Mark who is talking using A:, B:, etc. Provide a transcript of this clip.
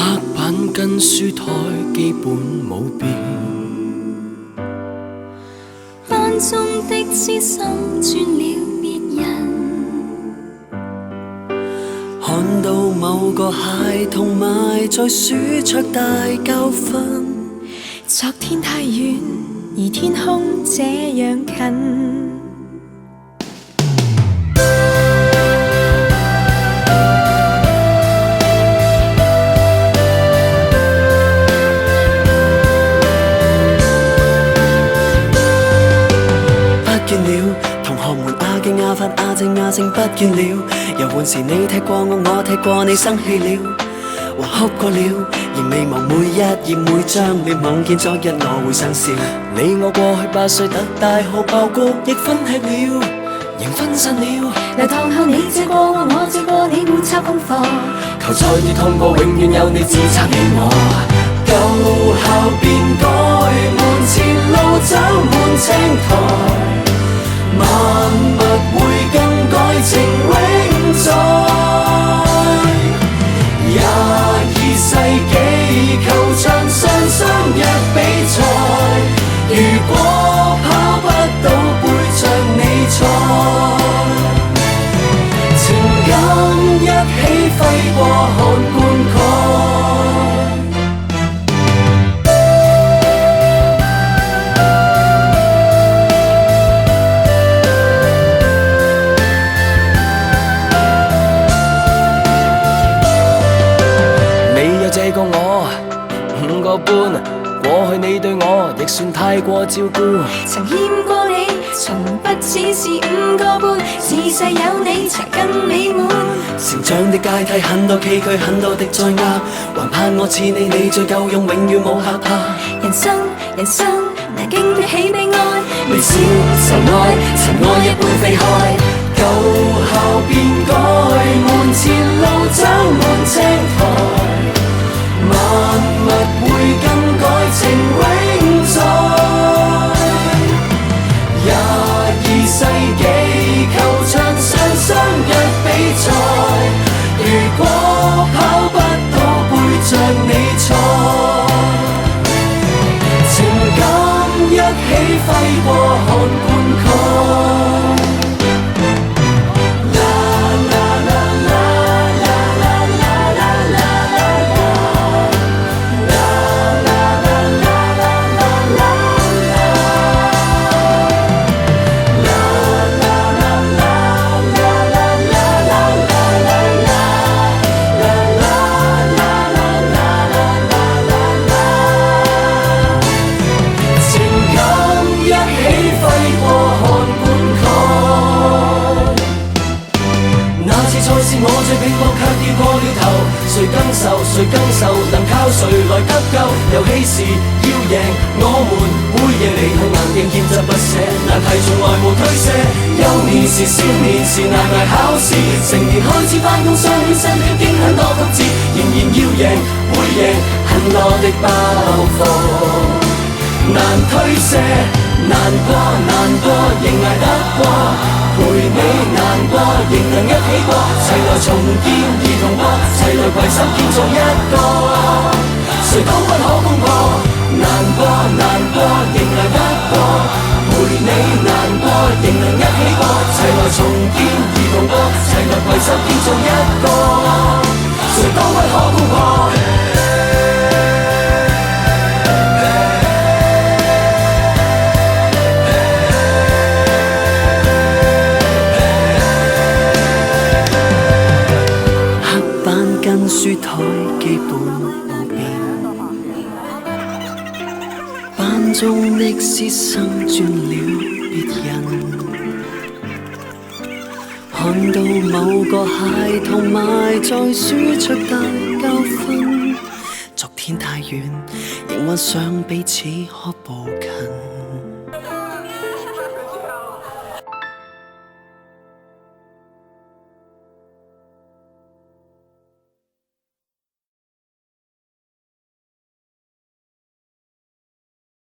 A: 黑板跟書台基本冇變，
B: 班中的痴心轉了別人，
A: 看到某個孩童埋在書桌大教訓。
B: 昨天太遠，而天空這樣近。
A: 不見了，同學們阿敬阿法阿正阿正不見了。遊玩時你踢過我，我踢過你，生氣了，或哭過了，仍未忘每一頁每張。你夢見昨日我會想笑。你我過去8歲特大號爆谷，亦分吃了，仍分散了。
B: 流堂後你借過我，我借過你，互抄功課。
A: 球賽越痛過，永遠有你自撐起我。舊校變改，門前路走滿青苔。萬物會更改，情永在。22世紀球場上相約比賽，如果跑不到背着你賽，情感一起揮過看灌溉。借過我5個半，過去你對我亦算太過照顧。
B: 曾欠過你，從不只是5個半，自細有你才更美滿。
A: 成長的階梯很多崎嶇，很多的災壓，還盼我似你，你最夠用，永遠冇嚇怕。
B: 人生難經得起悲哀，
A: 微笑塵埃，塵埃一般飛開。舊校變改，門前路走滿青苔。萬物會更改，情永在。22世紀球場上相約比賽，如果跑不到背着你賽，情感一起揮過看灌溉。我最拼搏卻跌過了頭，誰更受，能靠誰來急救？遊戲時要贏，我們會贏，離去硬頸堅執不捨，難題從來無推卸。幼年時少年時難捱考試，成年開始返工相戀身邊經很多曲折，仍然要贏會贏，很多的包袱難推卸，難過仍捱得過。陪你難過，仍能一起過，齊來重建兒童國，齊來攜手建造一個，誰都不可攻破。難過，仍捱得過，陪你難過，仍能一起過，齊來重建兒童國，齊來攜手建造一個，誰都不可攻破。書台基本冇變，班中的師生轉了別人，看到某個孩童埋在書桌大教訓。昨天太遠，仍幻想彼此可